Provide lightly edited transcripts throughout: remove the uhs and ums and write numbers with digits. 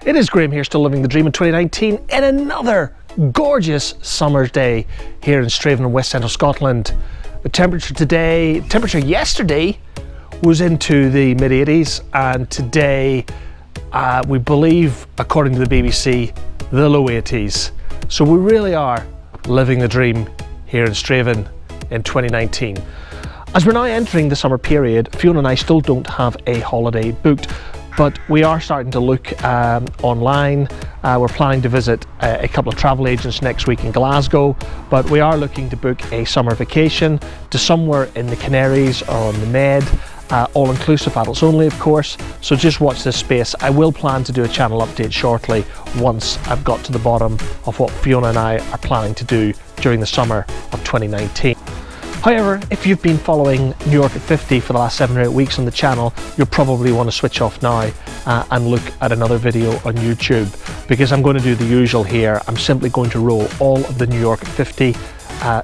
It is Graham here, still living the dream in 2019 in another gorgeous summer's day here in Straven in West Central Scotland. The temperature yesterday was into the mid-80s, and today we believe, according to the BBC, the low 80s. So we really are living the dream here in Straven in 2019. As we're now entering the summer period, Fiona and I still don't have a holiday booked, but we are starting to look online. We're planning to visit a couple of travel agents next week in Glasgow, but we are looking to book a summer vacation to somewhere in the Canaries or on the Med, all-inclusive, adults only of course, so just watch this space. I will plan to do a channel update shortly once I've got to the bottom of what Fiona and I are planning to do during the summer of 2019. However, if you've been following New York at 50 for the last 7 or 8 weeks on the channel, you'll probably want to switch off now and look at another video on YouTube, because I'm going to do the usual here. I'm simply going to roll all of the New York at 50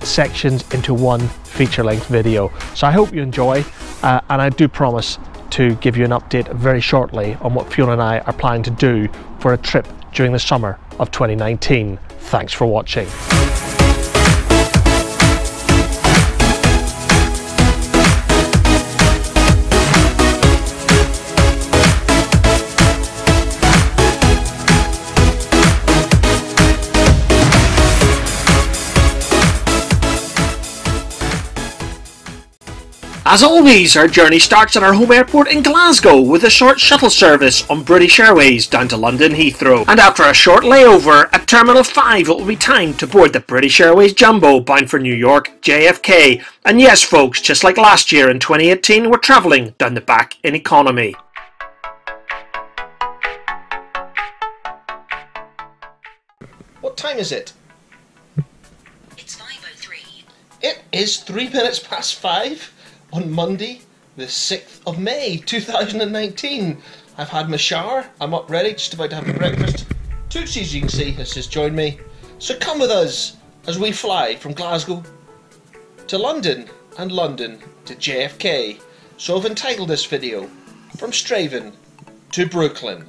sections into one feature-length video. So I hope you enjoy, and I do promise to give you an update very shortly on what Fiona and I are planning to do for a trip during the summer of 2019. Thanks for watching. As always, our journey starts at our home airport in Glasgow with a short shuttle service on British Airways down to London Heathrow. And after a short layover at Terminal 5, it will be time to board the British Airways Jumbo bound for New York JFK. And yes folks, just like last year in 2018, we're travelling down the back in economy. What time is it? It's 5:03. It is 3 minutes past 5. On Monday, the 6th of May 2019. I've had my shower, I'm up ready, just about to have my breakfast. Tootsie, as you can see, has just joined me. So come with us as we fly from Glasgow to London and London to JFK. So I've entitled this video, From Straven to Brooklyn.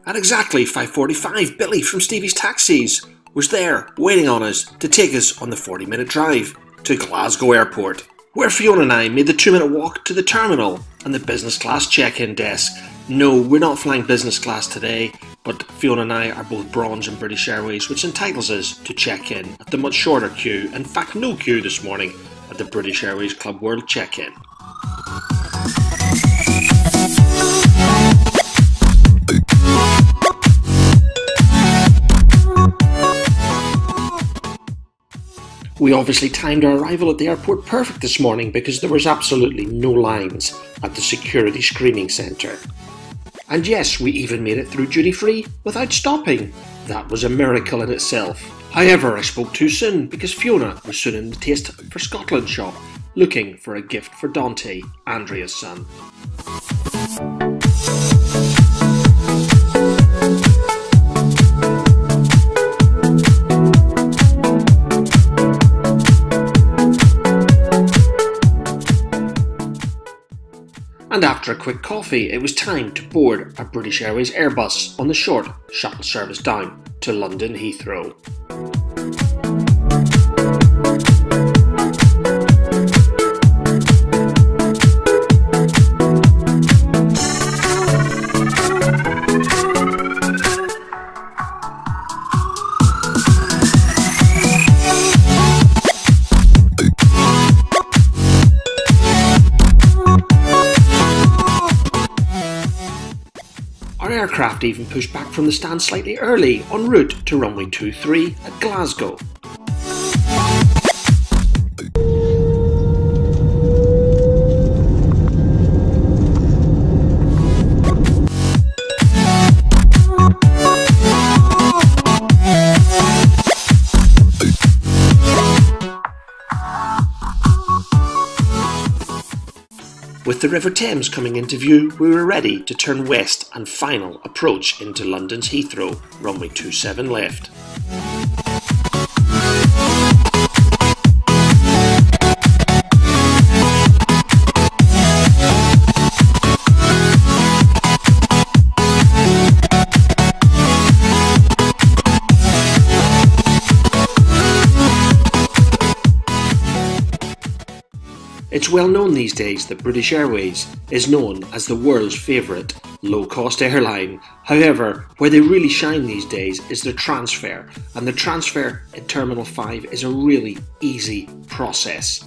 At exactly 5:45, Billy from Stevie's Taxis was there waiting on us to take us on the 40-minute drive to Glasgow Airport, where Fiona and I made the 2-minute walk to the terminal and the business class check-in desk. No, we're not flying business class today, but Fiona and I are both bronze in British Airways, which entitles us to check in at the much shorter queue, in fact no queue this morning, at the British Airways Club World check-in. We obviously timed our arrival at the airport perfect this morning because there was absolutely no lines at the security screening centre. And yes, we even made it through duty free without stopping. That was a miracle in itself. However, I spoke too soon because Fiona was soon in the Taste for Scotland shop looking for a gift for Dante, Andrea's son. And after a quick coffee, it was time to board a British Airways Airbus on the short shuttle service down to London Heathrow. Our aircraft even pushed back from the stand slightly early en route to runway 23 at Glasgow. With the River Thames coming into view, we were ready to turn west and final approach into London's Heathrow, runway 27 left. It's well known these days that British Airways is known as the world's favourite low-cost airline. However, where they really shine these days is their transfer, and the transfer in Terminal 5 is a really easy process.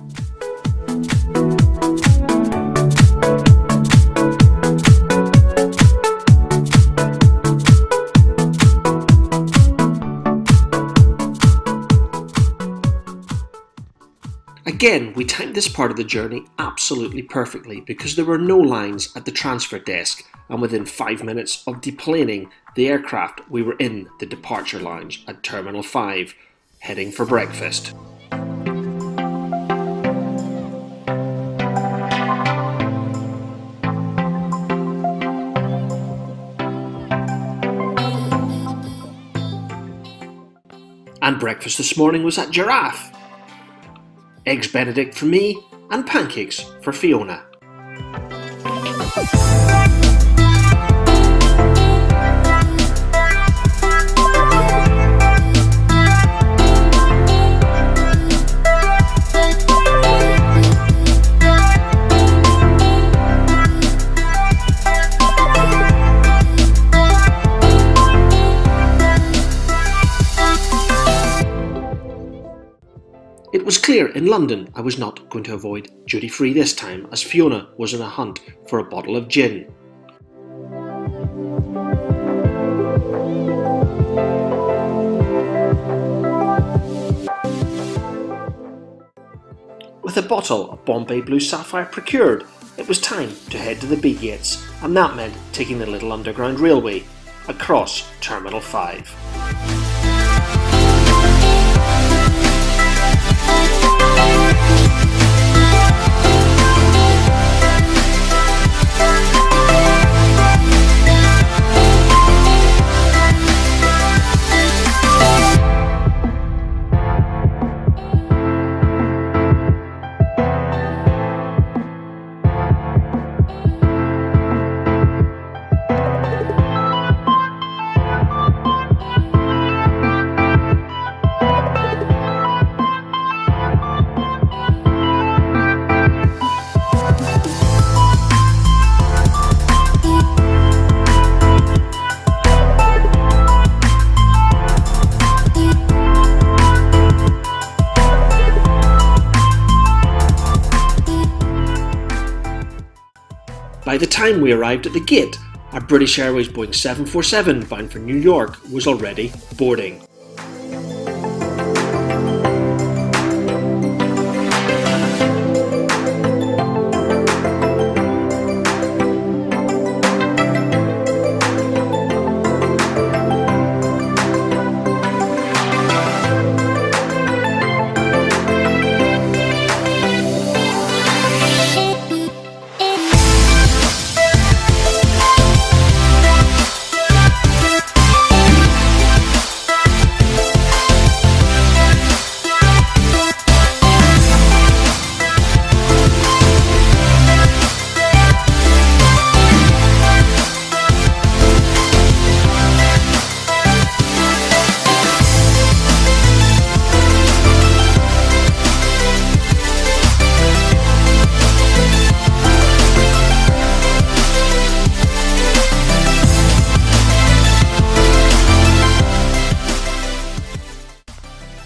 Again, we timed this part of the journey absolutely perfectly because there were no lines at the transfer desk, and within 5 minutes of deplaning the aircraft, we were in the departure lounge at Terminal 5, heading for breakfast. And breakfast this morning was at Giraffe. Eggs Benedict for me, and pancakes for Fiona. It was clear in London I was not going to avoid duty-free this time, as Fiona was on a hunt for a bottle of gin. With a bottle of Bombay Blue Sapphire procured, it was time to head to the B gates, and that meant taking the little underground railway across Terminal 5. By the time we arrived at the gate, our British Airways Boeing 747 bound for New York was already boarding.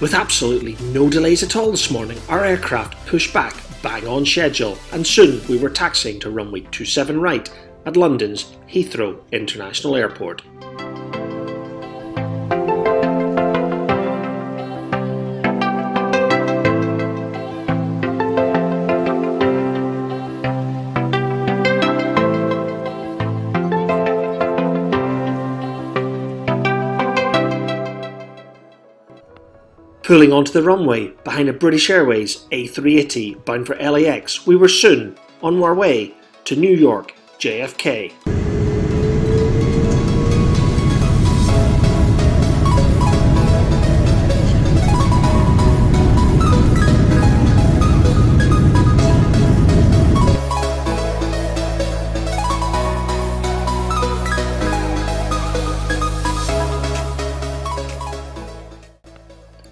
With absolutely no delays at all this morning, our aircraft pushed back bang on schedule, and soon we were taxiing to runway 27 right at London's Heathrow International Airport. Pulling onto the runway behind a British Airways A380 bound for LAX, we were soon on our way to New York JFK.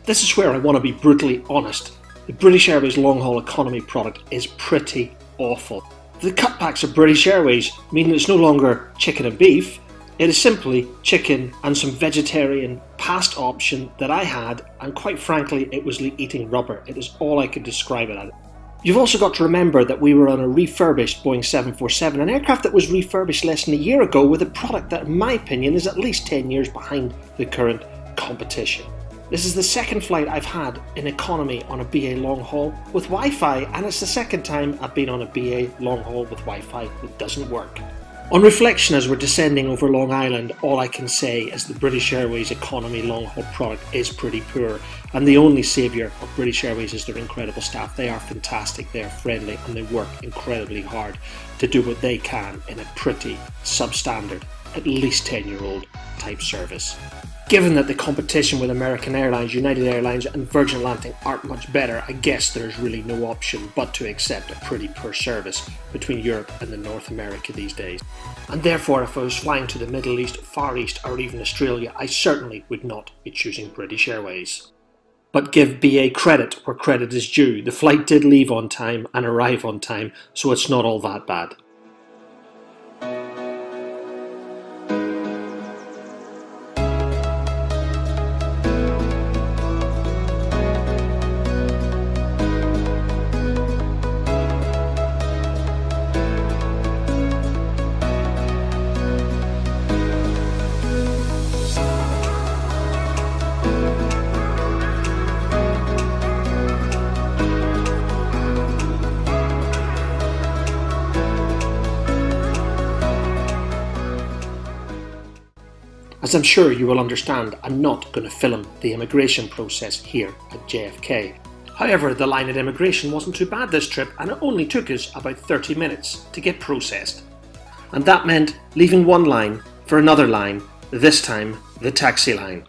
This is where I want to be brutally honest. The British Airways long-haul economy product is pretty awful. The cutbacks of British Airways mean it's no longer chicken and beef. It is simply chicken and some vegetarian pasta option that I had, and quite frankly it was like eating rubber. It is all I could describe it as. You've also got to remember that we were on a refurbished Boeing 747, an aircraft that was refurbished less than a year ago with a product that in my opinion is at least 10 years behind the current competition. This is the second flight I've had in economy on a BA long haul with Wi-Fi, and it's the second time I've been on a BA long haul with Wi-Fi that doesn't work. On reflection, as we're descending over Long Island, all I can say is the British Airways economy long-haul product is pretty poor, and the only saviour of British Airways is their incredible staff. They are fantastic, they are friendly, and they work incredibly hard to do what they can in a pretty substandard, at least 10-year-old type service. Given that the competition with American Airlines, United Airlines and Virgin Atlantic aren't much better, I guess there's really no option but to accept a pretty poor service between Europe and the North America these days. And therefore, if I was flying to the Middle East, Far East or even Australia, I certainly would not be choosing British Airways. But give BA credit where credit is due. The flight did leave on time and arrive on time, so it's not all that bad. As I'm sure you will understand, I'm not going to film the immigration process here at JFK. However, the line at immigration wasn't too bad this trip, and it only took us about 30 minutes to get processed. And that meant leaving one line for another line, this time the taxi line.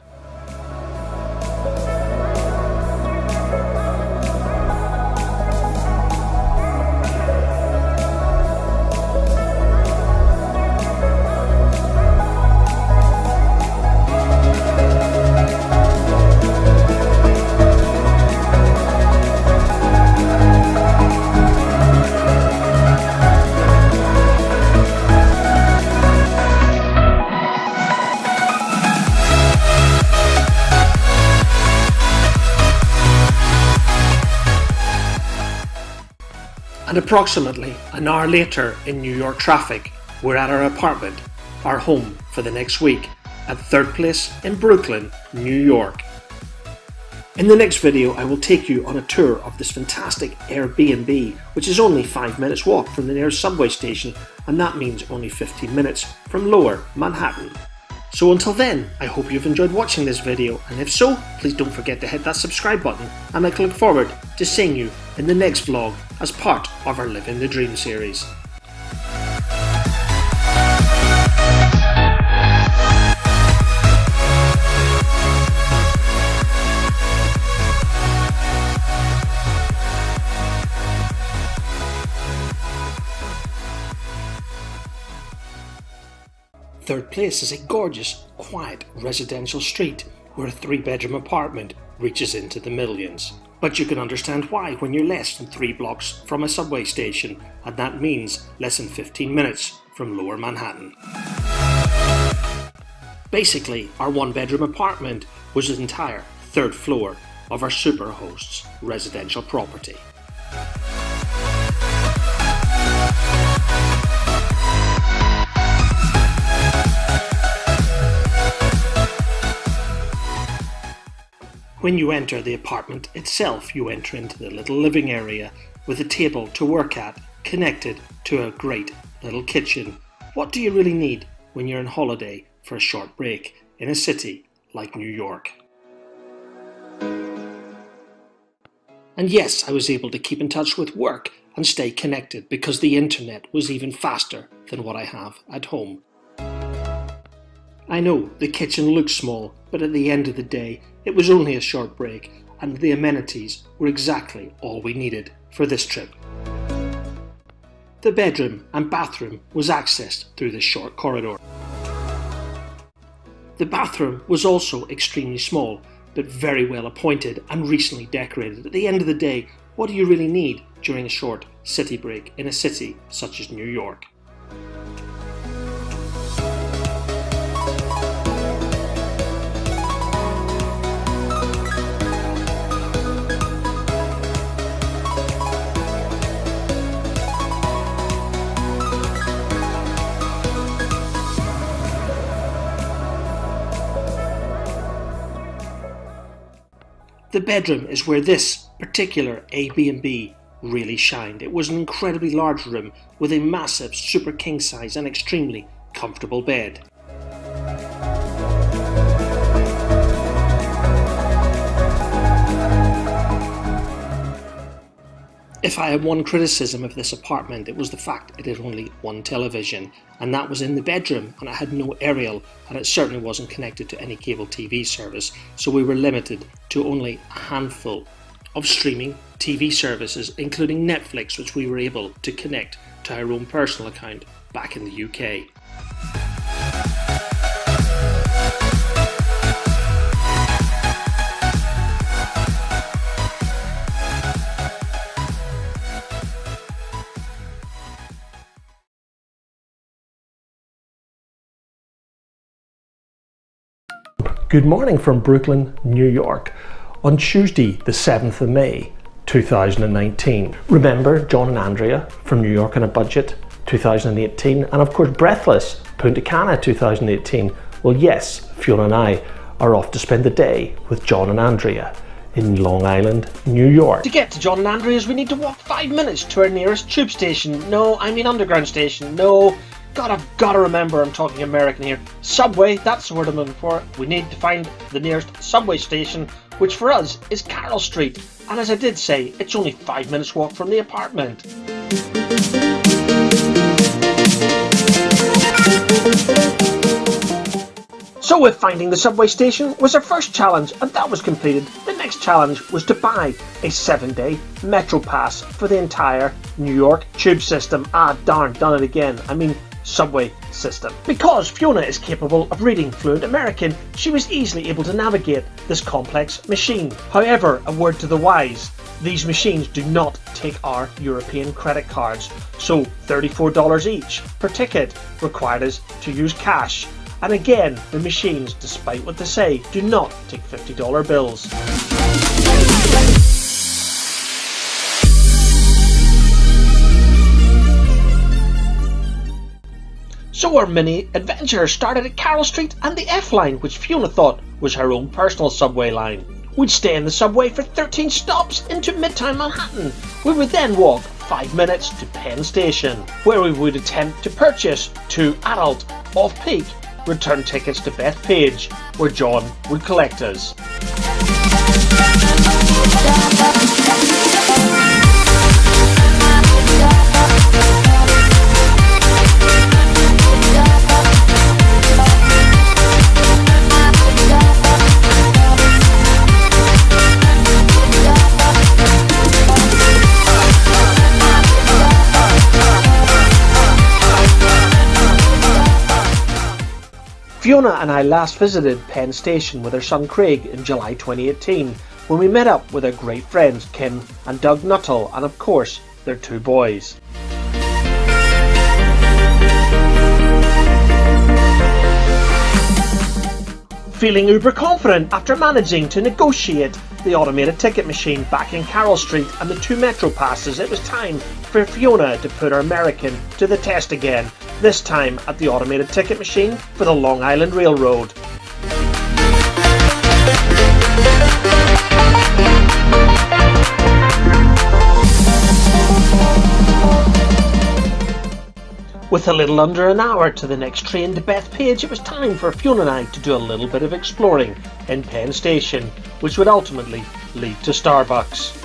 And approximately an hour later in New York traffic, we're at our apartment, our home for the next week, at Third Place in Brooklyn, New York. In the next video, I will take you on a tour of this fantastic Airbnb, which is only 5 minutes walk from the nearest subway station, and that means only 15 minutes from Lower Manhattan. So until then, I hope you've enjoyed watching this video, and if so, please don't forget to hit that subscribe button, and I can look forward to seeing you in the next vlog as part of our Liv'n the Dream series. Third Place is a gorgeous, quiet residential street where a 3-bedroom apartment reaches into the millions. But you can understand why when you're less than 3 blocks from a subway station, and that means less than 15 minutes from Lower Manhattan. Basically, our 1-bedroom apartment was the entire 3rd floor of our superhost's residential property. When you enter the apartment itself, you enter into the little living area with a table to work at, connected to a great little kitchen. What do you really need when you're on holiday for a short break in a city like New York? And yes, I was able to keep in touch with work and stay connected because the internet was even faster than what I have at home. I know the kitchen looks small, but at the end of the day, it was only a short break, and the amenities were exactly all we needed for this trip. The bedroom and bathroom was accessed through this short corridor. The bathroom was also extremely small, but very well appointed and recently decorated. At the end of the day, what do you really need during a short city break in a city such as New York? The bedroom is where this particular Airbnb really shined. It was an incredibly large room with a massive super king size and extremely comfortable bed. If I had one criticism of this apartment, it was the fact it had only one television, and that was in the bedroom, and it had no aerial, and it certainly wasn't connected to any cable TV service, so we were limited to only a handful of streaming TV services, including Netflix, which we were able to connect to our own personal account back in the UK. Good morning from Brooklyn, New York, on Tuesday the 7th of May 2019. Remember John and Andrea from New York on a Budget 2018, and of course Breathless Punta Cana 2018. Well yes, Fiona and I are off to spend the day with John and Andrea in Long Island, New York. To get to John and Andrea's we need to walk 5 minutes to our nearest tube station. No, I mean underground station. No. God, I've got to remember I'm talking American here. Subway, that's the word I'm looking for. We need to find the nearest subway station, which for us is Carroll Street. And as I did say, it's only 5 minutes walk from the apartment. So with finding the subway station was our first challenge, and that was completed. The next challenge was to buy a 7-day Metro Pass for the entire New York tube system. Ah darn, done it again. I mean subway system. Because Fiona is capable of reading fluent American, she was easily able to navigate this complex machine. However, a word to the wise, these machines do not take our European credit cards, so $34 each per ticket required us to use cash. And again, the machines, despite what they say, do not take $50 bills. So our mini adventure started at Carroll Street and the F line, which Fiona thought was her own personal subway line. We'd stay in the subway for 13 stops into Midtown Manhattan. We would then walk 5 minutes to Penn Station, where we would attempt to purchase 2 adult off-peak return tickets to Bethpage, where John would collect us. Fiona and I last visited Penn Station with her son Craig in July 2018, when we met up with our great friends Kim and Doug Nuttall, and of course their 2 boys. Feeling uber confident after managing to negotiate the automated ticket machine back in Carroll Street and the 2 Metro passes, it was time for Fiona to put her American to the test again, this time at the automated ticket machine for the Long Island Railroad. With a little under an hour to the next train to Bethpage, it was time for Fiona and I to do a little bit of exploring in Penn Station, which would ultimately lead to Starbucks.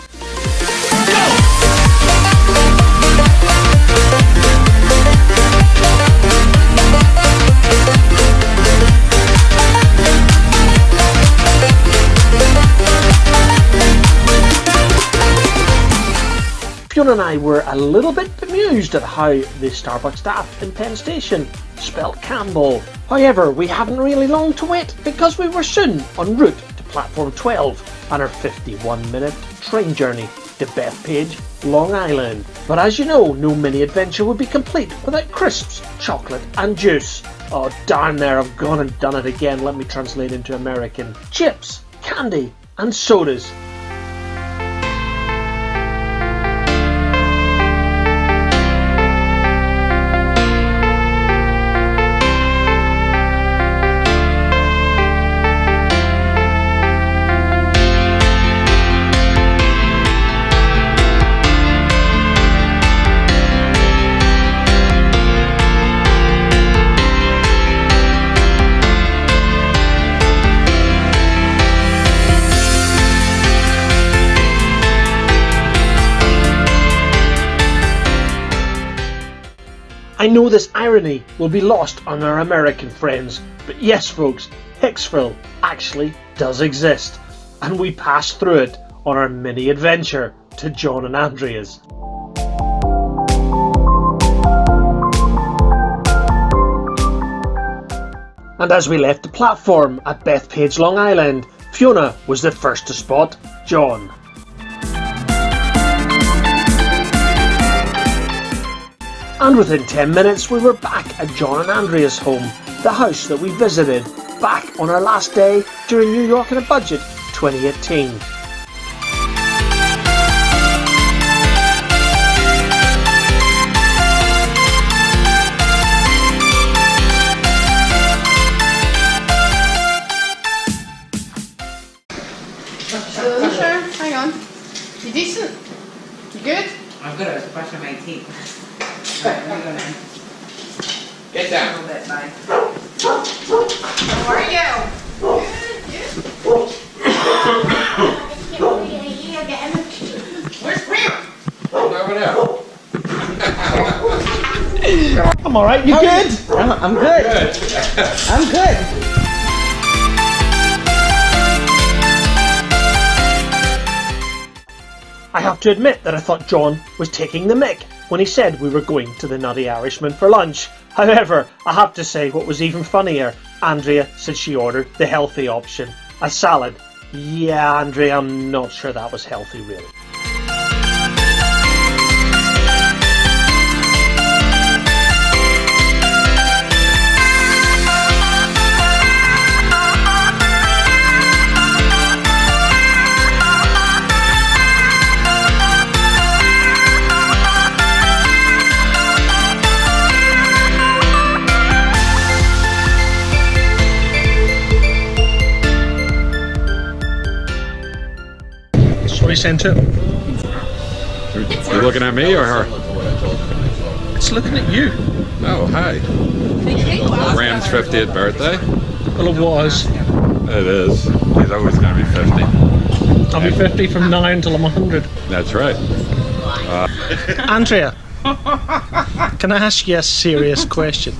Fiona and I were a little bit bemused at how the Starbucks staff in Penn Station spelt Campbell. However, we haven't really long to wait because we were soon en route to platform 12 on our 51-minute train journey to Bethpage, Long Island. But as you know, no mini adventure would be complete without crisps, chocolate and juice. Oh darn there, I've gone and done it again. Let me translate into American. Chips, candy and sodas. I know this irony will be lost on our American friends, but yes folks, Hicksville actually does exist, and we passed through it on our mini adventure to John and Andrea's. And as we left the platform at Bethpage, Long Island, Fiona was the first to spot John. And within 10 minutes we were back at John and Andrea's home, the house that we visited back on our last day during New York on a Budget 2018. Sure, hang on. You decent? You good? I'm good. I was brushing my teeth. Get down. A little bit, bye. How are you? Where's Graham? Over there. I'm alright, you good? I'm good. I'm good. I have to admit that I thought John was taking the mick when he said we were going to the Nutty Irishman for lunch. However, I have to say what was even funnier, Andrea said she ordered the healthy option, a salad. Yeah, Andrea, I'm not sure that was healthy really. Sorry, sent it. You looking at me or her? It's looking at you. Oh, hi. Graham's 50th birthday. Well, it was. It is. He's always going to be 50. I'll be 50 from now until I'm 100. That's right. Andrea, can I ask you a serious question?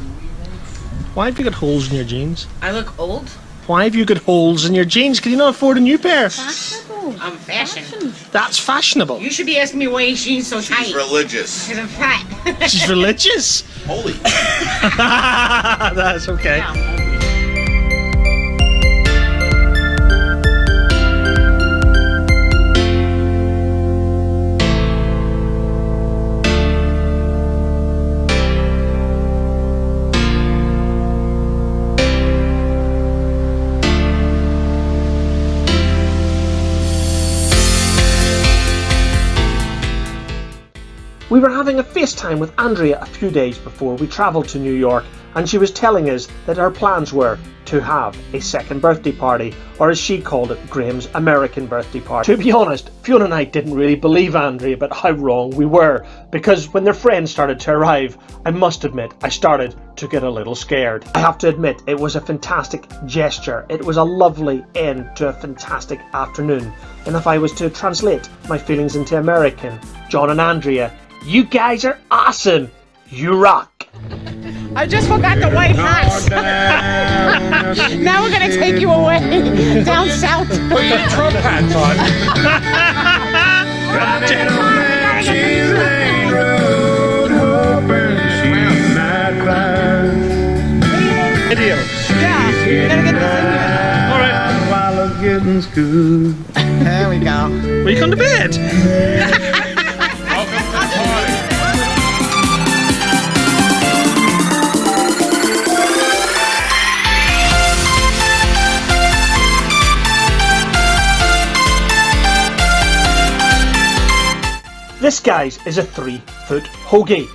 Why have you got holes in your jeans? I look old. Why have you got holes in your jeans? Can you not afford a new pair? I'm fashion. That's fashionable. You should be asking me why your jeans so tight. She's religious. Because I'm fat. She's religious. Holy. That's okay. Yeah. We were having a FaceTime with Andrea a few days before we travelled to New York, and she was telling us that our plans were to have a second birthday party, or as she called it, Graham's American birthday party. To be honest, Fiona and I didn't really believe Andrea about how wrong we were, because when their friends started to arrive, I must admit I started to get a little scared. I have to admit it was a fantastic gesture. It was a lovely end to a fantastic afternoon, and if I was to translate my feelings into American, John and Andrea, you guys are awesome! You rock! I just forgot the white hats. Now we're gonna take you away down south. Put your Trump hats on. Video. Yeah, you gotta get this in here. Alright. While the getting's There we go. Will you come to bed? Welcome to the party. This, guys, is a 3-foot hoagie.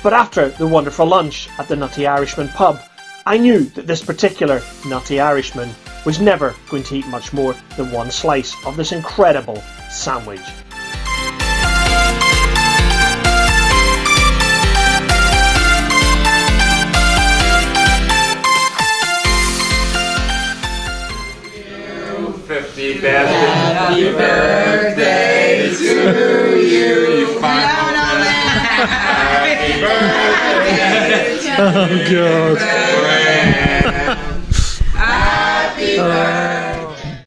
But after the wonderful lunch at the Nutty Irishman pub, I knew that this particular Nutty Irishman was never going to eat much more than one slice of this incredible sandwich. Happy birthday to you. Happy birthday to Oh God. Happy birthday.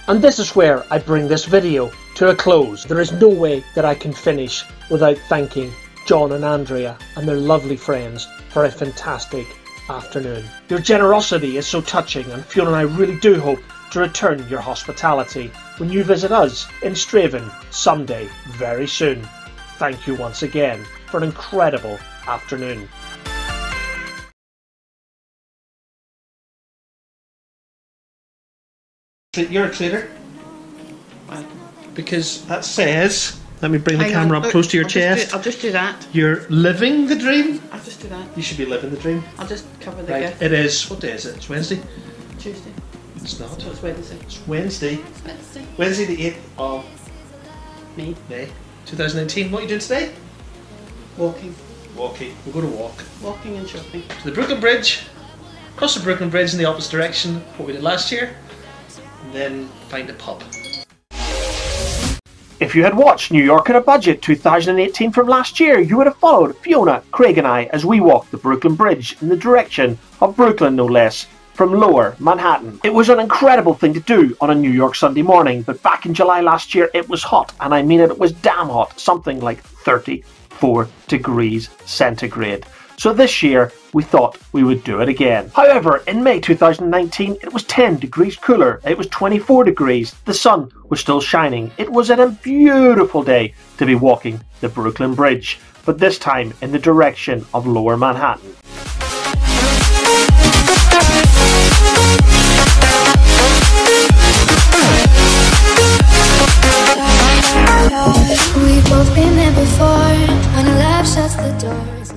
And this is where I bring this video to a close. There is no way that I can finish without thanking John and Andrea and their lovely friends for a fantastic afternoon. Your generosity is so touching, and Fiona and I really do hope to return your hospitality when you visit us in Straven someday very soon. Thank you once again for an incredible afternoon. You're a traitor. Why? Because that says, let me bring the camera up close to your chest. I'll just do that. You're living the dream. I'll just do that. You should be living the dream. I'll just cover the Right. gift. It is. What day is it? It's Wednesday. Tuesday. It's not. So it's Wednesday. It's Wednesday. It's Wednesday. Wednesday the 8th of Me. May 2019. What are you doing today? Walking. Walking. We'll go to walk. Walking and shopping. To the Brooklyn Bridge. Cross the Brooklyn Bridge in the opposite direction, what we did last year. And then find a pub. If you had watched New York on a Budget 2018 from last year, you would have followed Fiona, Craig and I as we walked the Brooklyn Bridge in the direction of Brooklyn, no less, from Lower Manhattan. It was an incredible thing to do on a New York Sunday morning, but back in July last year it was hot, and I mean it was damn hot, something like 34 degrees centigrade. So this year we thought we would do it again. However, in May 2019 it was 10 degrees cooler, it was 24 degrees, the sun was still shining. It was a beautiful day to be walking the Brooklyn Bridge, but this time in the direction of Lower Manhattan. We've both been there before, when a love shuts the doors.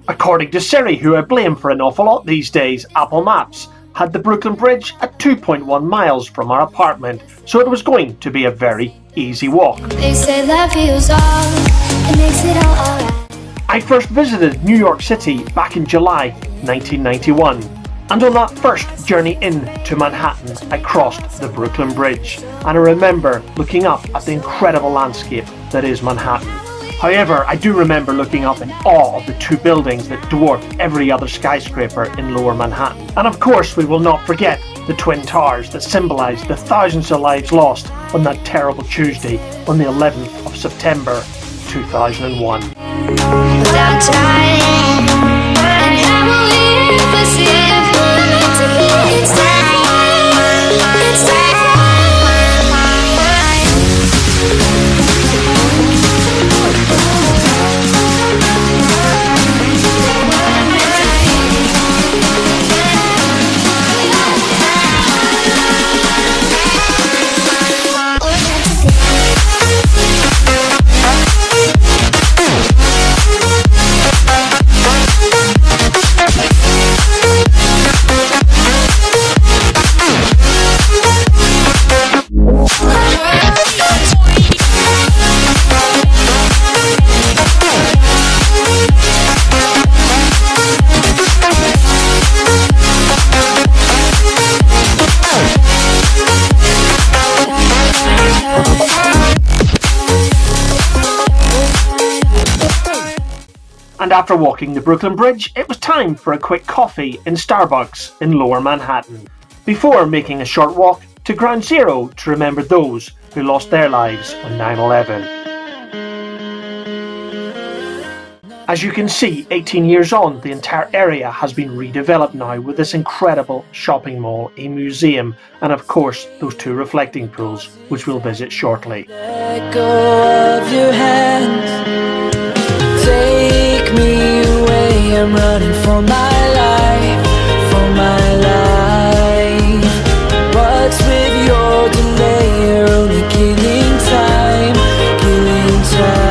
According to Siri, who I blame for an awful lot these days, Apple Maps had the Brooklyn Bridge at 2.1 miles from our apartment, so it was going to be a very easy walk. They say love heals all, it makes it all alright. I first visited New York City back in July 1991, and on that first journey into Manhattan I crossed the Brooklyn Bridge, and I remember looking up at the incredible landscape that is Manhattan. However, I do remember looking up in awe of the two buildings that dwarf every other skyscraper in Lower Manhattan. And of course we will not forget the Twin Towers that symbolise the thousands of lives lost on that terrible Tuesday on the 11th of September 2001. Without trying, and how will we ever see if we're meant to be? It's And after walking the Brooklyn Bridge, it was time for a quick coffee in Starbucks in Lower Manhattan, before making a short walk to Ground Zero to remember those who lost their lives on 9/11. As you can see, 18 years on, the entire area has been redeveloped now with this incredible shopping mall, a museum, and of course those two reflecting pools, which we'll visit shortly. Let go of your hands, take me away, I'm running for my life, for my life. What's with your delay, you're only killing time, killing time.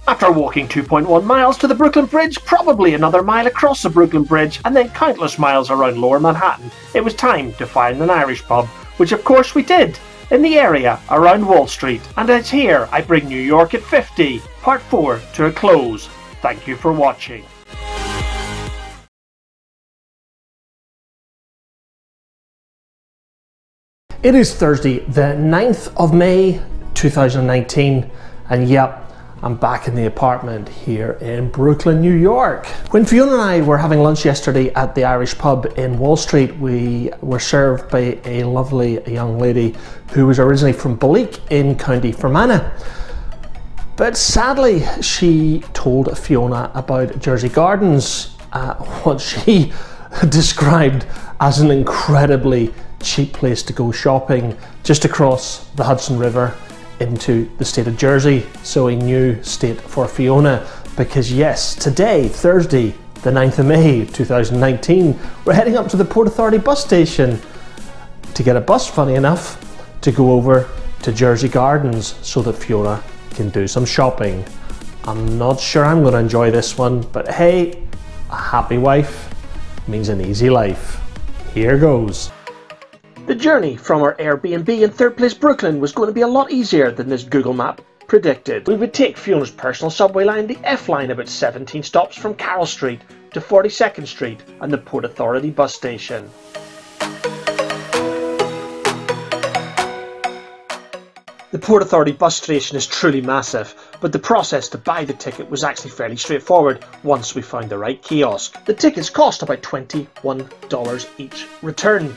After walking 2.1 miles to the Brooklyn Bridge, probably another mile across the Brooklyn Bridge, and then countless miles around Lower Manhattan, it was time to find an Irish pub, which of course we did, in the area around Wall Street. And it's here I bring New York at 50, Part 4, to a close. Thank you for watching. It is Thursday, the 9th of May 2019, and yep, I'm back in the apartment here in Brooklyn, New York. When Fiona and I were having lunch yesterday at the Irish pub in Wall Street, we were served by a lovely young lady who was originally from Balleek in County Fermanagh. But sadly, she told Fiona about Jersey Gardens, what she described as an incredibly cheap place to go shopping just across the Hudson River into the state of Jersey. So a new state for Fiona, because yes, today, Thursday, the 9th of May 2019, we're heading up to the Port Authority bus station to get a bus, funny enough, to go over to Jersey Gardens so that Fiona can do some shopping. I'm not sure I'm going to enjoy this one, but hey, a happy wife means an easy life. Here goes. The journey from our Airbnb in Third Place, Brooklyn was going to be a lot easier than this Google map predicted. We would take Fiona's personal subway line, the F line, about 17 stops from Carroll Street to 42nd Street and the Port Authority bus station. The Port Authority bus station is truly massive, but the process to buy the ticket was actually fairly straightforward once we found the right kiosk. The tickets cost about $21 each return.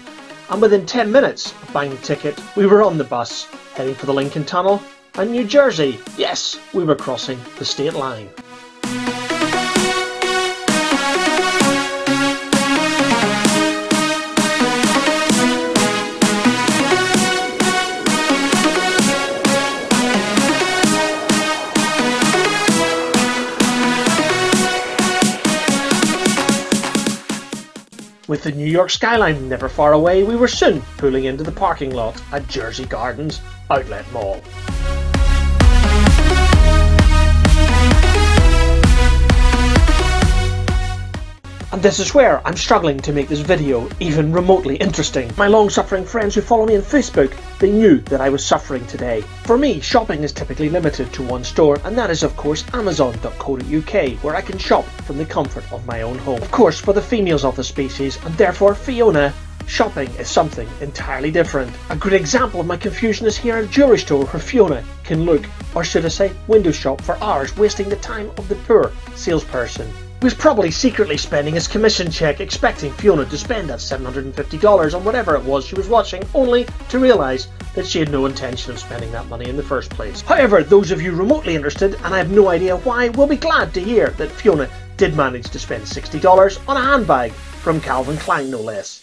And within 10 minutes of buying the ticket, we were on the bus, heading for the Lincoln Tunnel and New Jersey. Yes, we were crossing the state line. With the New York skyline never far away, we were soon pulling into the parking lot at Jersey Gardens Outlet Mall. And this is where I'm struggling to make this video even remotely interesting. My long-suffering friends who follow me on Facebook, they knew that I was suffering today. For me, shopping is typically limited to one store, and that is of course Amazon.co.uk, where I can shop from the comfort of my own home. Of course, for the females of the species, and therefore Fiona, shopping is something entirely different. A good example of my confusion is here at a jewellery store where Fiona can look, or should I say window shop, for hours, wasting the time of the poor salesperson. He was probably secretly spending his commission check expecting Fiona to spend that $750 on whatever it was she was watching, only to realise that she had no intention of spending that money in the first place. However, those of you remotely interested, and I have no idea why, will be glad to hear that Fiona did manage to spend $60 on a handbag from Calvin Klein, no less.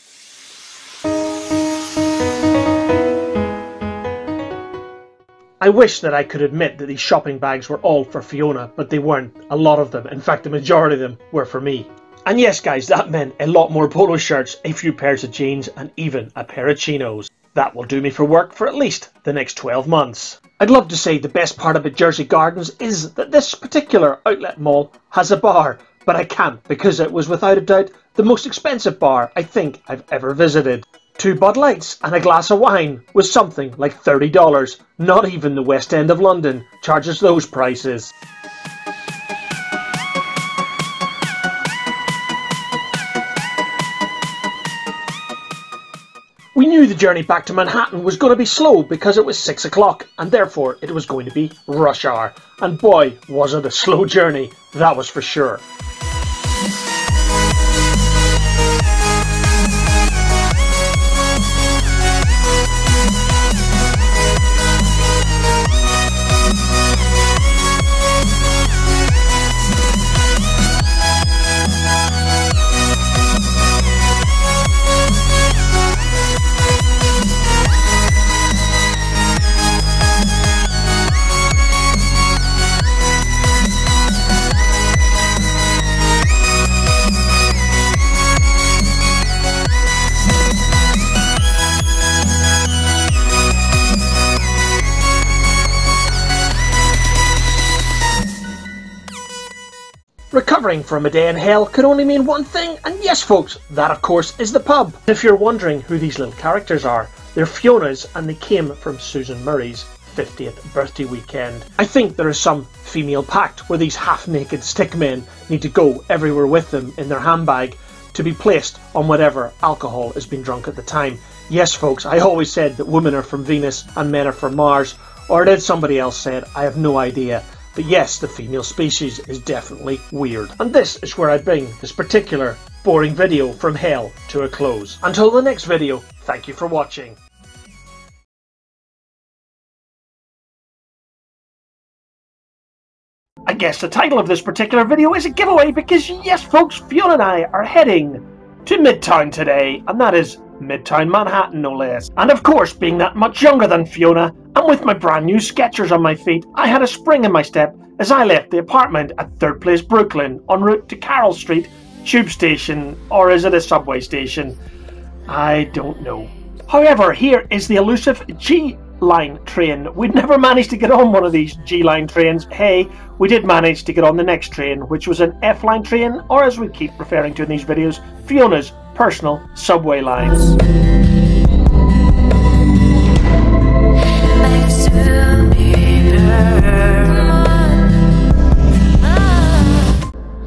I wish that I could admit that these shopping bags were all for Fiona, but they weren't. A lot of them, in fact the majority of them, were for me. And yes guys, that meant a lot more polo shirts, a few pairs of jeans and even a pair of chinos. That will do me for work for at least the next 12 months. I'd love to say the best part about Jersey Gardens is that this particular outlet mall has a bar, but I can't because it was without a doubt the most expensive bar I think I've ever visited. 2 Bud Lights and a glass of wine was something like $30. Not even the West End of London charges those prices. We knew the journey back to Manhattan was going to be slow because it was 6 o'clock and therefore it was going to be rush hour. And boy, was it a slow journey, that was for sure. Recovering from a day in hell could only mean one thing, and yes folks, that of course is the pub. If you're wondering who these little characters are, they're Fiona's and they came from Susan Murray's 50th birthday weekend. I think there is some female pact where these half-naked stickmen need to go everywhere with them in their handbag to be placed on whatever alcohol has been drunk at the time. Yes folks, I always said that women are from Venus and men are from Mars, or did somebody else say it? I have no idea. But yes, the female species is definitely weird. And this is where I bring this particular boring video from hell to a close. Until the next video, thank you for watching. I guess the title of this particular video is a giveaway because yes folks, Fiona and I are heading to Midtown today, and that is Midtown Manhattan no less. And of course, being that much younger than Fiona, and with my brand new Skechers on my feet, I had a spring in my step as I left the apartment at 3rd Place Brooklyn en route to Carroll Street tube station, or is it a subway station? I don't know. However, here is the elusive G-Line train. We'd never managed to get on one of these G-Line trains. Hey, we did manage to get on the next train, which was an F-Line train, or as we keep referring to in these videos, Fiona's personal subway lines.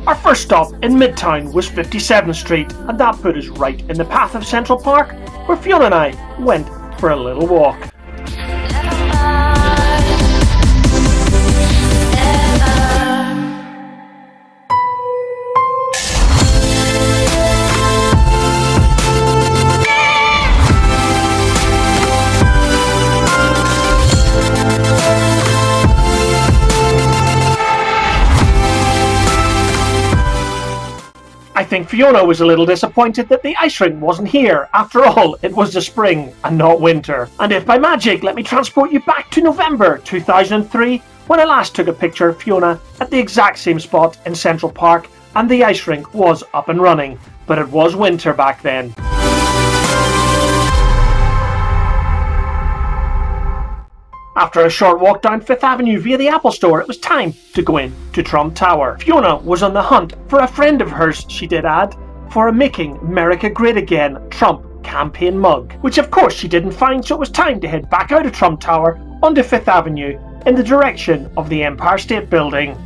Our first stop in Midtown was 57th Street, and that put us right in the path of Central Park, where Fiona and I went for a little walk. I think Fiona was a little disappointed that the ice rink wasn't here. After all, it was the spring and not winter. And if by magic, let me transport you back to November 2003, when I last took a picture of Fiona at the exact same spot in Central Park, and the ice rink was up and running, but it was winter back then. After a short walk down 5th Avenue via the Apple Store, it was time to go in to Trump Tower. Fiona was on the hunt for a friend of hers, she did add, for a Making America Great Again Trump campaign mug, which of course she didn't find, so it was time to head back out of Trump Tower onto 5th Avenue in the direction of the Empire State Building.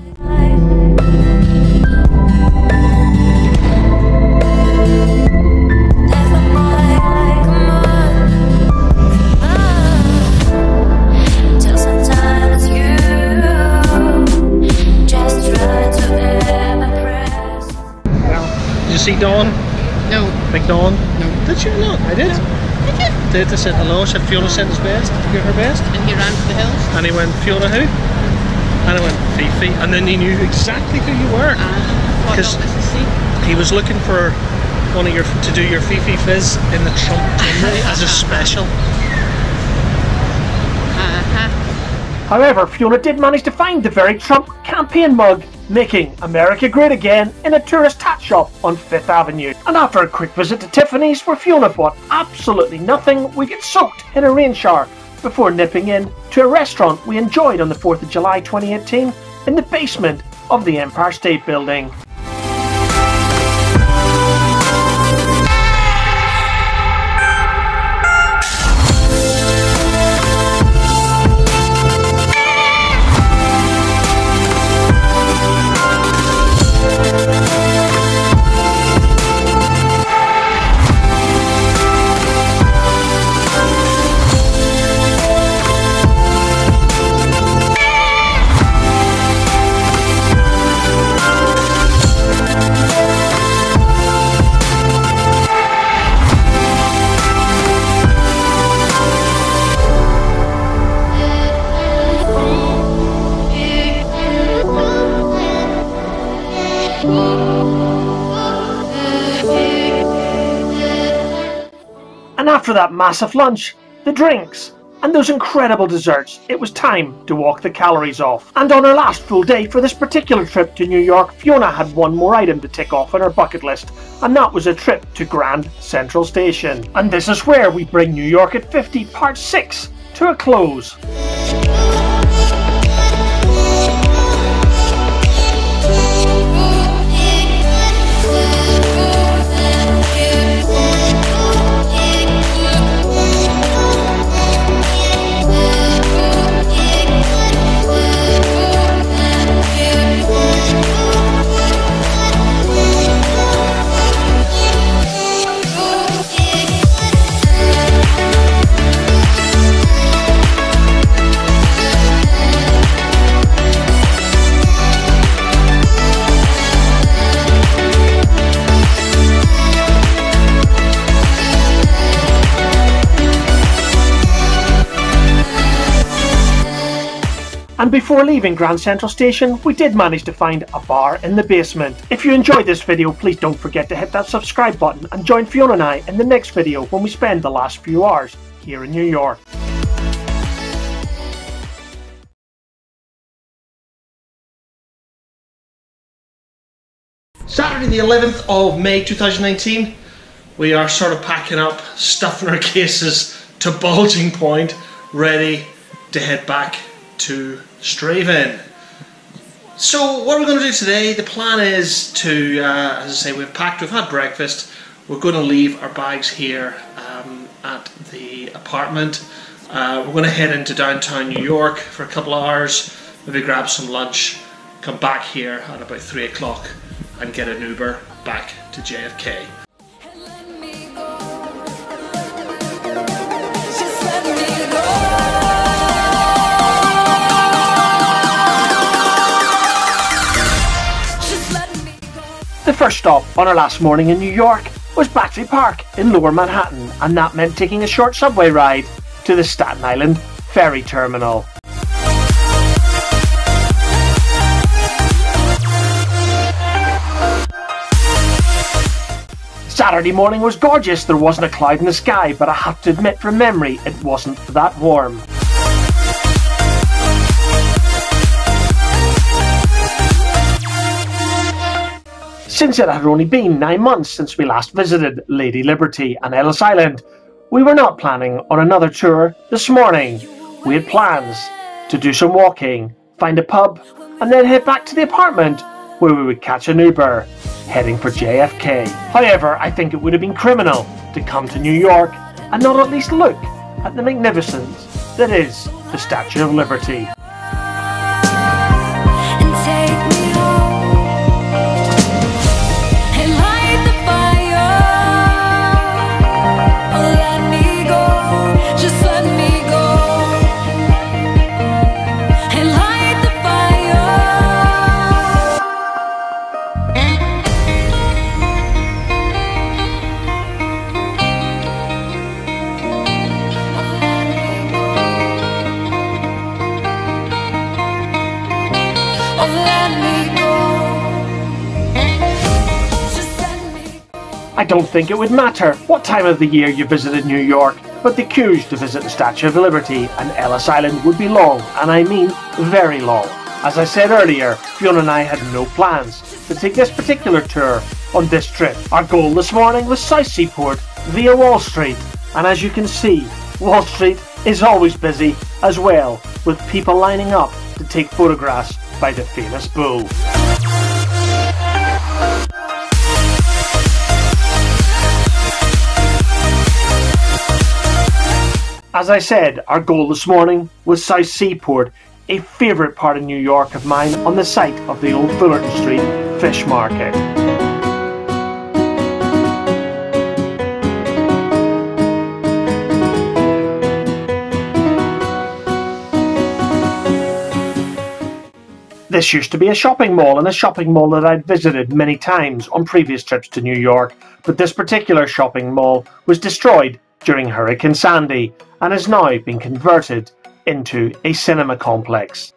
See Dawn? No. Big Dawn? No. Did you not? I did. No. I did. Did they said hello? Said Fiona sent his best. Did you give her best? And he ran for the hills. And he went, Fiona who? And I went, Fifi. And then he knew exactly who you were. Because he was looking for one of your to do your Fifi Fizz in the Trump Chimney as a special. However, Fiona did manage to find the very Trump campaign mug, Making America Great Again, in a tourist hat shop on 5th Avenue. And after a quick visit to Tiffany's, where Fiona bought absolutely nothing, we get soaked in a rain shower before nipping in to a restaurant we enjoyed on the 4th of July 2018 in the basement of the Empire State Building. after that massive lunch, the drinks, and those incredible desserts, it was time to walk the calories off. And on her last full day for this particular trip to New York, Fiona had one more item to tick off on her bucket list, and that was a trip to Grand Central Station. And this is where we bring New York at 50 Part 6 to a close. And before leaving Grand Central Station, we did manage to find a bar in the basement. If you enjoyed this video, please don't forget to hit that subscribe button and join Fiona and I in the next video when we spend the last few hours here in New York. Saturday the 11th of May 2019, we are sort of packing up, stuffing our cases to bulging point, ready to head back to Liv'n. So what are we going to do today? The plan is to, as I say, we've packed, we've had breakfast, we're going to leave our bags here at the apartment. We're going to head into downtown New York for a couple of hours, maybe grab some lunch, come back here at about 3 o'clock and get an Uber back to JFK. The first stop on our last morning in New York was Battery Park in Lower Manhattan, and that meant taking a short subway ride to the Staten Island ferry terminal. Saturday morning was gorgeous. There wasn't a cloud in the sky, but I have to admit from memory it wasn't that warm. Since it had only been 9 months since we last visited Lady Liberty and Ellis Island, we were not planning on another tour this morning. We had plans to do some walking, find a pub, and then head back to the apartment where we would catch an Uber, heading for JFK. However, I think it would have been criminal to come to New York and not at least look at the magnificence that is the Statue of Liberty. I don't think it would matter what time of the year you visited New York, but the queues to visit the Statue of Liberty and Ellis Island would be long, and I mean very long. As I said earlier, Fiona and I had no plans to take this particular tour on this trip. Our goal this morning was South Seaport via Wall Street, and as you can see, Wall Street is always busy as well, with people lining up to take photographs by the famous bull. As I said, our goal this morning was South Seaport, a favourite part of New York of mine on the site of the old Fullerton Street Fish Market. This used to be a shopping mall, and a shopping mall that I'd visited many times on previous trips to New York, but this particular shopping mall was destroyed during Hurricane Sandy and has now been converted into a cinema complex.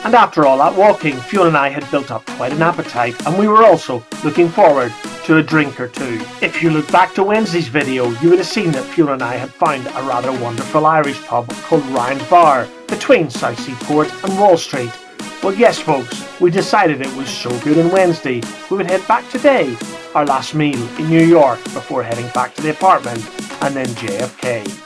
And after all that walking, Fiona and I had built up quite an appetite, and we were also looking forward to a drink or two. If you look back to Wednesday's video, you would have seen that Fiona and I had found a rather wonderful Irish pub called Ryan's Bar between South Seaport and Wall Street. Well, yes folks, we decided it was so good on Wednesday we would head back today, our last meal in New York, before heading back to the apartment and then JFK.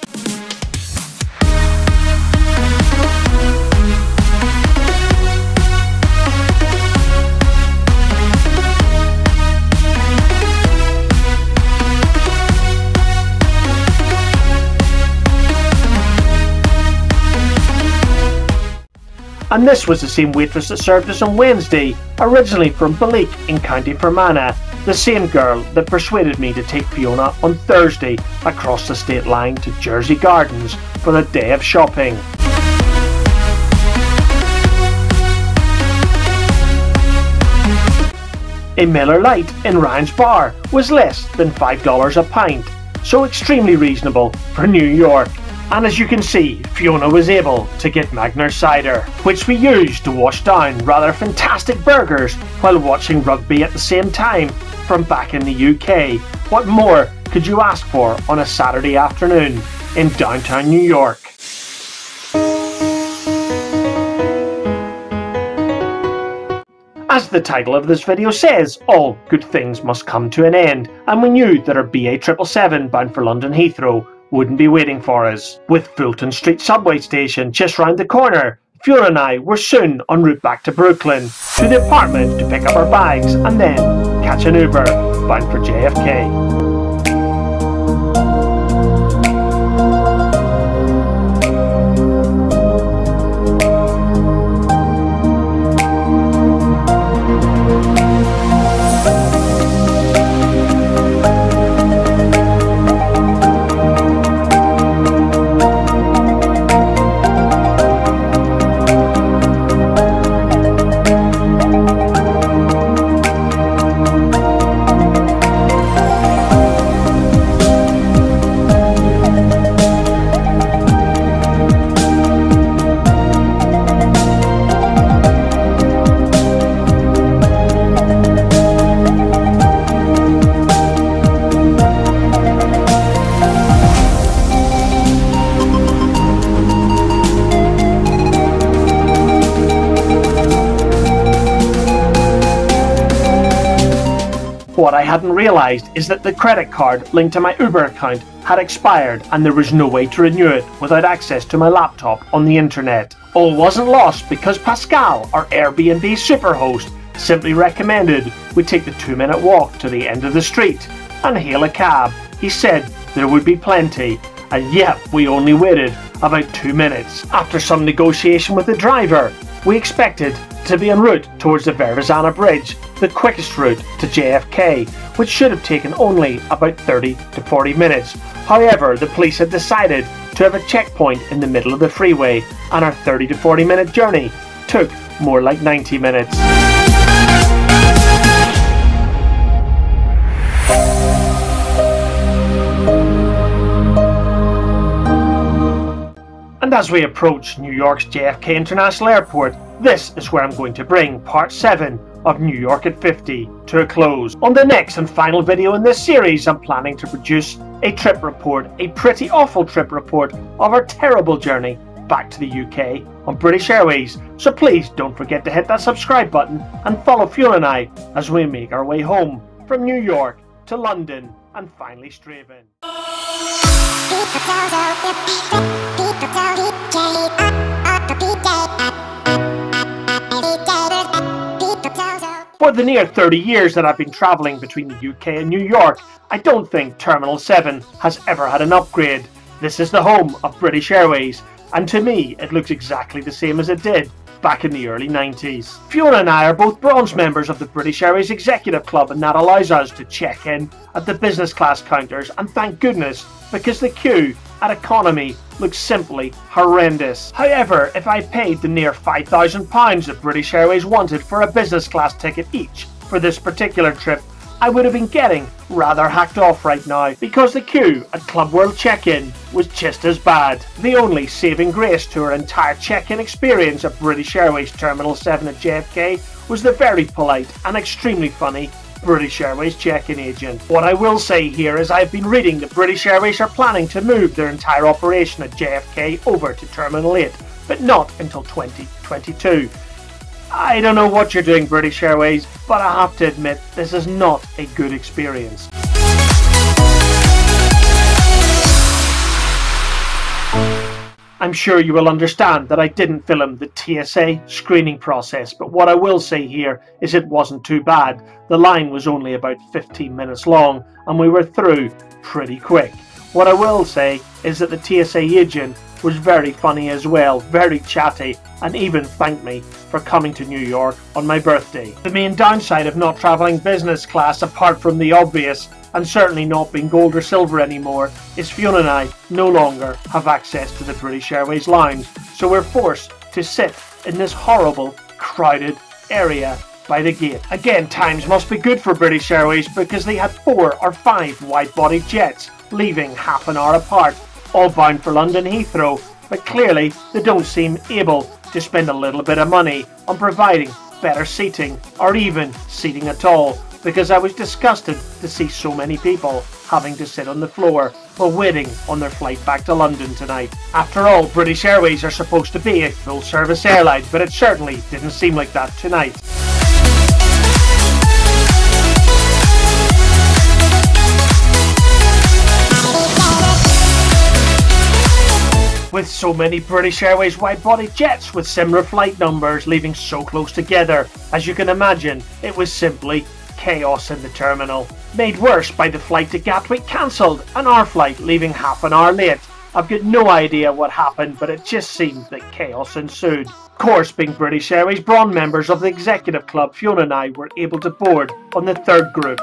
And this was the same waitress that served us on Wednesday, originally from Balleek in County Fermanagh, the same girl that persuaded me to take Fiona on Thursday across the state line to Jersey Gardens for a day of shopping. A Miller Lite in Ryan's Bar was less than $5 a pint, so extremely reasonable for New York. And as you can see, Fiona was able to get Magner cider, which we used to wash down rather fantastic burgers while watching rugby at the same time from back in the UK. What more could you ask for on a Saturday afternoon in downtown New York? As the title of this video says, all good things must come to an end, and we knew that our BA 777 bound for London Heathrow wouldn't be waiting for us. With Fulton Street subway station just round the corner, Fiona and I were soon en route back to Brooklyn, to the apartment to pick up our bags and then catch an Uber bound for JFK. What I hadn't realised is that the credit card linked to my Uber account had expired and there was no way to renew it without access to my laptop on the internet. All wasn't lost because Pascal, our Airbnb superhost, simply recommended we take the 2-minute walk to the end of the street and hail a cab. He said there would be plenty, and yet we only waited about 2 minutes. After some negotiation with the driver, we expected to be en route towards the Verrazano Bridge, the quickest route to JFK, which should have taken only about 30 to 40 minutes. However, the police had decided to have a checkpoint in the middle of the freeway, and our 30 to 40 minute journey took more like 90 minutes. And as we approach New York's JFK International Airport, this is where I'm going to bring part 7 of New York at 50 to a close. On the next and final video in this series, I'm planning to produce a trip report, a pretty awful trip report of our terrible journey back to the UK on British Airways. So please don't forget to hit that subscribe button and follow Fiona and I as we make our way home from New York to London and finally Straven. For the near 30 years that I've been travelling between the UK and New York, I don't think Terminal 7 has ever had an upgrade. This is the home of British Airways, and to me it looks exactly the same as it did back in the early 90s. Fiona and I are both bronze members of the British Airways Executive Club, and that allows us to check in at the business class counters, and thank goodness, because the queue at economy looks simply horrendous. However, if I paid the near £5,000 that British Airways wanted for a business class ticket each for this particular trip, I would have been getting rather hacked off right now because the queue at Club World check-in was just as bad. The only saving grace to our entire check-in experience at British Airways Terminal 7 at JFK was the very polite and extremely funny British Airways check-in agent. What I will say here is I've been reading that British Airways are planning to move their entire operation at JFK over to Terminal 8, but not until 2022. I don't know what you're doing, British Airways, but I have to admit this is not a good experience. I'm sure you will understand that I didn't film the TSA screening process, but what I will say here is it wasn't too bad. The line was only about 15 minutes long and we were through pretty quick. What I will say is that the TSA agent was very funny as well, very chatty, and even thanked me for coming to New York on my birthday. The main downside of not travelling business class, apart from the obvious, and certainly not being gold or silver anymore, is Fiona and I no longer have access to the British Airways lounge, so we're forced to sit in this horrible, crowded area by the gate. Again, times must be good for British Airways because they had 4 or 5 wide-bodied jets leaving half an hour apart, all bound for London Heathrow, but clearly they don't seem able to spend a little bit of money on providing better seating or even seating at all, because I was disgusted to see so many people having to sit on the floor while waiting on their flight back to London tonight. After all, British Airways are supposed to be a full-service airline, but it certainly didn't seem like that tonight. With so many British Airways wide-body jets with similar flight numbers leaving so close together, as you can imagine, it was simply chaos in the terminal. Made worse by the flight to Gatwick cancelled and our flight leaving half an hour late. I've got no idea what happened, but it just seemed that chaos ensued. Of course, being British Airways Brawn members of the Executive Club, Fiona and I were able to board on the third group.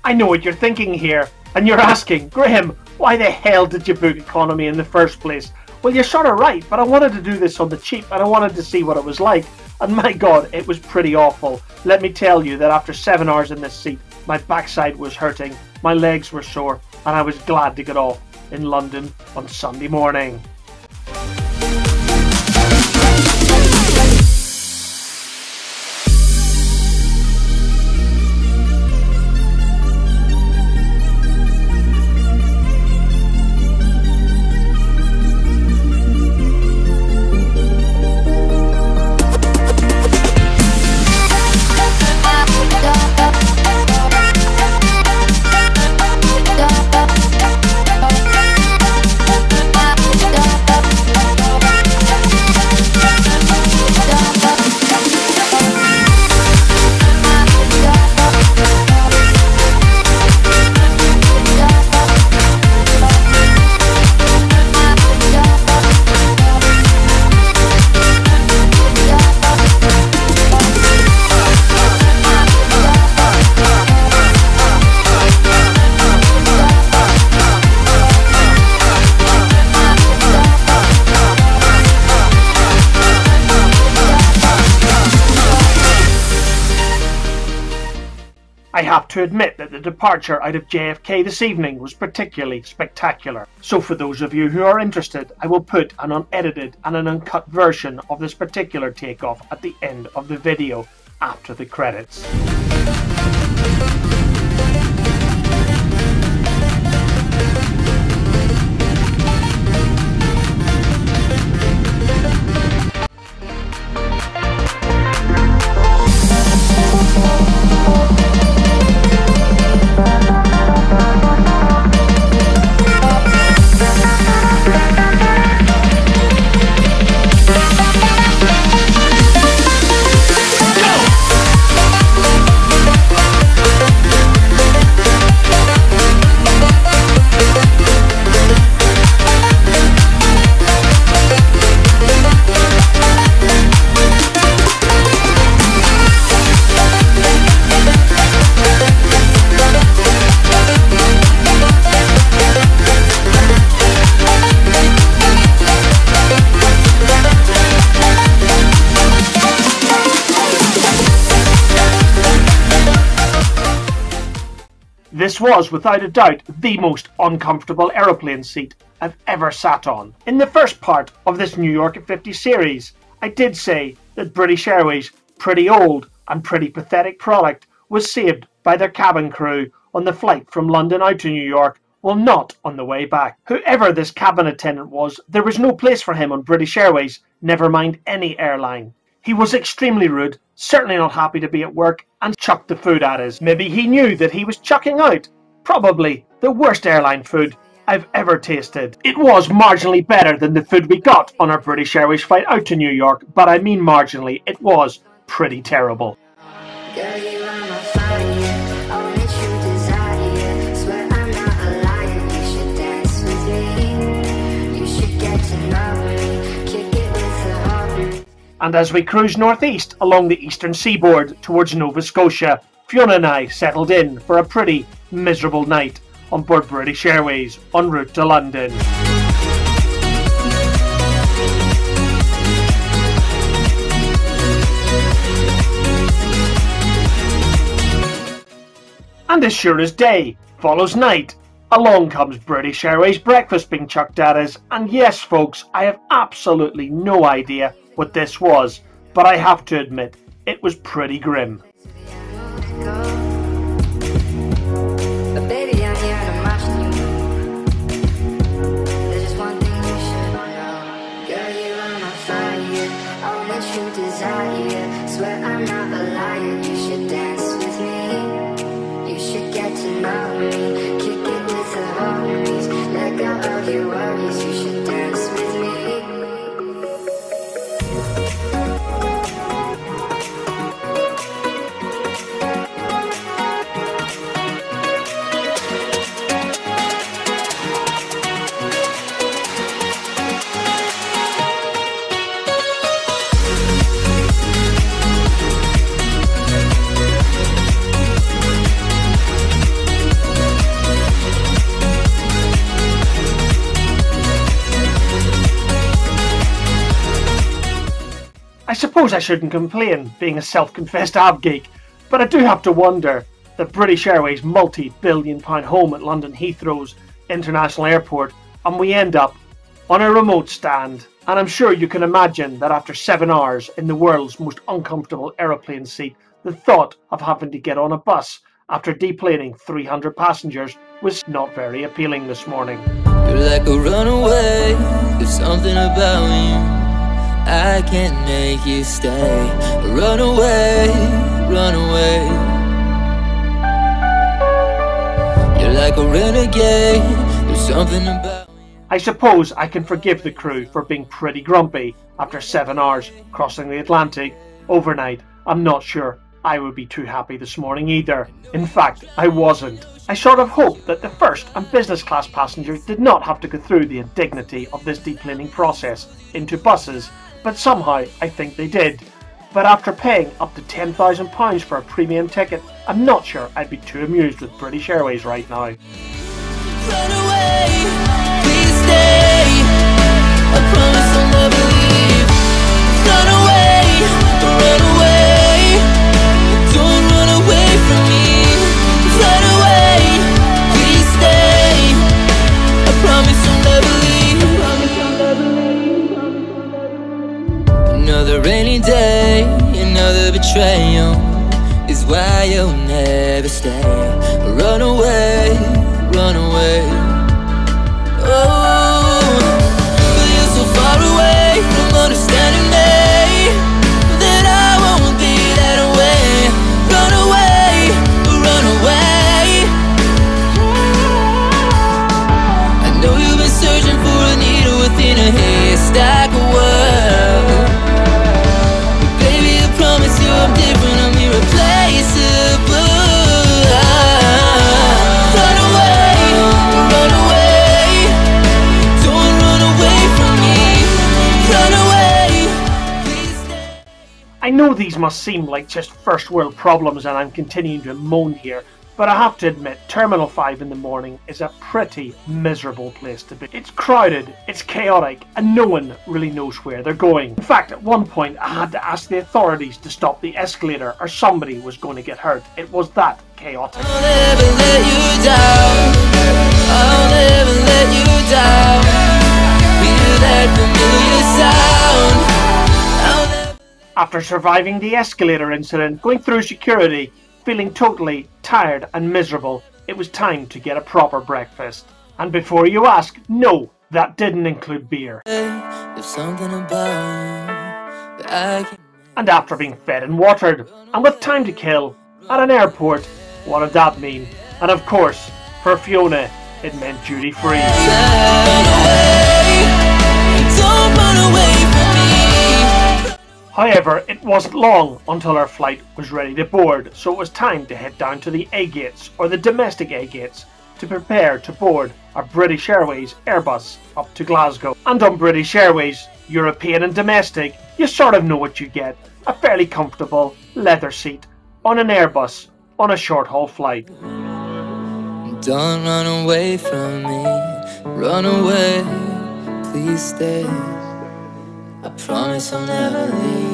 I know what you're thinking here, and you're asking, Graham, why the hell did you book economy in the first place? Well, you're sort of right, but I wanted to do this on the cheap, and I wanted to see what it was like, and my god, it was pretty awful. Let me tell you that after 7 hours in this seat, my backside was hurting, my legs were sore, and I was glad to get off in London on Sunday morning. I have to admit that the departure out of JFK this evening was particularly spectacular. So for those of you who are interested, I will put an unedited and an uncut version of this particular takeoff at the end of the video. after the credits. This was, without a doubt, the most uncomfortable aeroplane seat I've ever sat on. In the first part of this New York at 50 series, I did say that British Airways' pretty old and pretty pathetic product was saved by their cabin crew on the flight from London out to New York, well, not on the way back. Whoever this cabin attendant was, there was no place for him on British Airways, never mind any airline. He was extremely rude, certainly not happy to be at work, and chucked the food at us. Maybe he knew that he was chucking out probably the worst airline food I've ever tasted. It was marginally better than the food we got on our British Airways flight out to New York, but I mean marginally, it was pretty terrible. Girl, you are my fire, only true desire. Swear I'm not a liar, you should dance with me. You should get to know me, kick it with the heart. And as we cruised northeast along the eastern seaboard towards Nova Scotia, Fiona and I settled in for a pretty miserable night on board British Airways en route to London. And as sure as day follows night, along comes British Airways breakfast being chucked at us, and yes folks, I have absolutely no idea what this was, but I have to admit, it was pretty grim. But baby, I'm here to match you. There's just one thing you should know. Girl, you are my fire, only true desire. Swear I'm not a liar, you should dance with me. You should get to know me, kick it with the homies. Let go of your worries, you should dance with me. I suppose I shouldn't complain, being a self-confessed ab geek, but I do have to wonder that British Airways' multi-billion-pound home at London Heathrow's International Airport, and we end up on a remote stand. And I'm sure you can imagine that after 7 hours in the world's most uncomfortable aeroplane seat, the thought of having to get on a bus after deplaning 300 passengers was not very appealing this morning. You're like a runaway, there's something about you I can't make you stay. Run away, run away. You're like a renegade, there's something about you. I suppose I can forgive the crew for being pretty grumpy after 7 hours crossing the Atlantic overnight. I'm not sure I would be too happy this morning either. In fact, I wasn't. I sort of hoped that the first and business class passengers did not have to go through the indignity of this deplaning process into buses, but somehow I think they did. But after paying up to £10,000 for a premium ticket, I'm not sure I'd be too amused with British Airways right now. Run away, please stay. I promise I'll never leave. Run away, run away. Don't run away from me. Run away, please stay. I promise I'll never leave. Another rainy day, another betrayal is why you'll never stay. Run away, run away. Oh, but you're so far away from understanding me that I won't be that way. Run away, run away. I know you've been searching for a needle within a haystack world. Baby, I promise you I'm different, I'm irreplaceable. Run away, run away. Don't run away from me. Run away, please stay. I know these must seem like just first world problems and I'm continuing to moan here, but I have to admit Terminal 5 in the morning is a pretty miserable place to be. It's crowded, it's chaotic, and no one really knows where they're going. In fact, at one point I had to ask the authorities to stop the escalator or somebody was going to get hurt. It was that chaotic. I'll never let you down. I'll never let you down. Hear that familiar sound. After surviving the escalator incident, going through security, feeling totally tired and miserable, it was time to get a proper breakfast. And before you ask, no, that didn't include beer. There's something about you that I can. And after being fed and watered, and with time to kill, at an airport, what did that mean? And of course, for Fiona, it meant duty free. Run away. Don't run away from me. However, it wasn't long until our flight was ready to board, so it was time to head down to the A gates, or the domestic A gates, to prepare to board our British Airways Airbus up to Glasgow. And on British Airways, European and domestic, you sort of know what you get. A fairly comfortable leather seat on an Airbus on a short haul flight. Don't run away from me. Run away, please stay. I promise I'll never leave.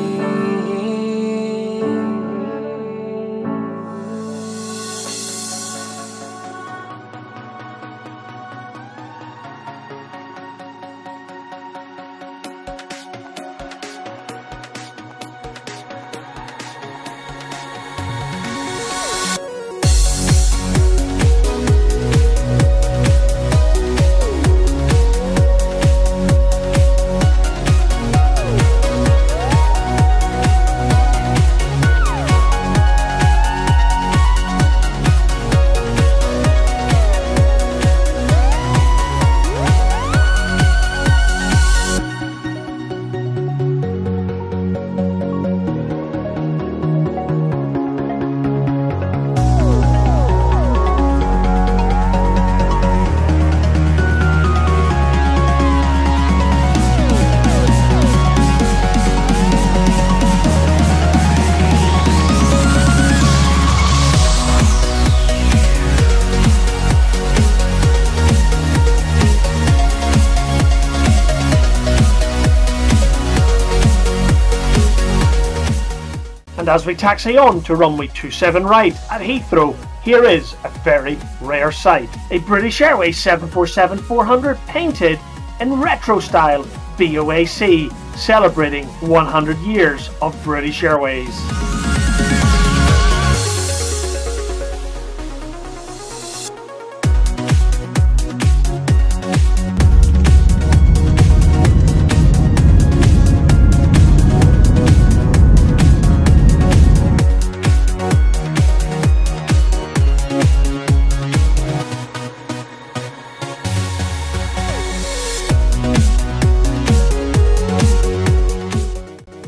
And as we taxi on to runway 27 right at Heathrow, here is a very rare sight. A British Airways 747-400 painted in retro style BOAC, celebrating 100 years of British Airways.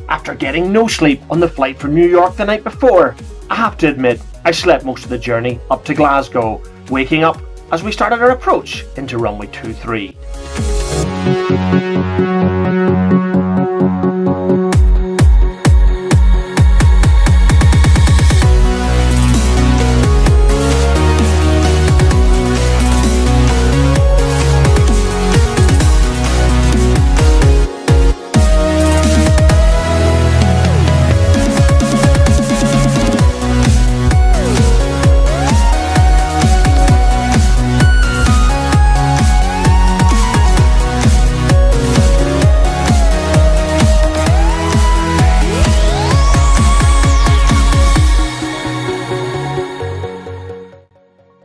After getting no sleep on the flight from New York the night before, I have to admit I slept most of the journey up to Glasgow, waking up as we started our approach into runway 23.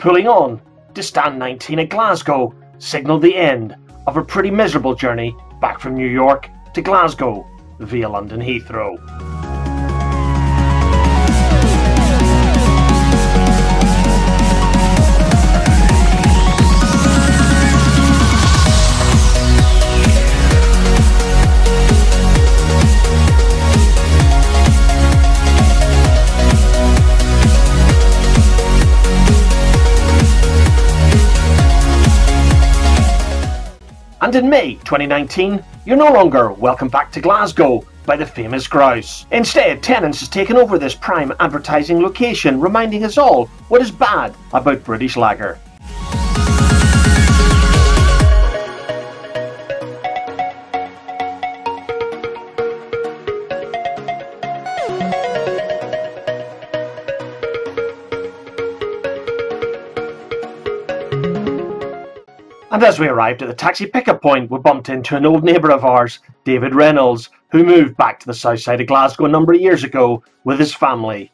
pulling on to stand 19 at Glasgow signalled the end of a pretty miserable journey back from New York to Glasgow via London Heathrow. And in May 2019, you're no longer welcome back to Glasgow by the famous grouse. Instead, Tennent's has taken over this prime advertising location, reminding us all what is bad about British lager. And as we arrived at the taxi pickup point, we bumped into an old neighbour of ours, David Reynolds, who moved back to the south side of Glasgow a number of years ago with his family.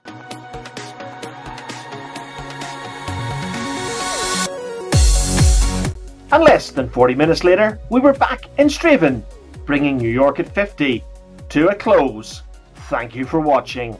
And less than 40 minutes later, we were back in Liv'n, bringing New York at 50 to a close. Thank you for watching.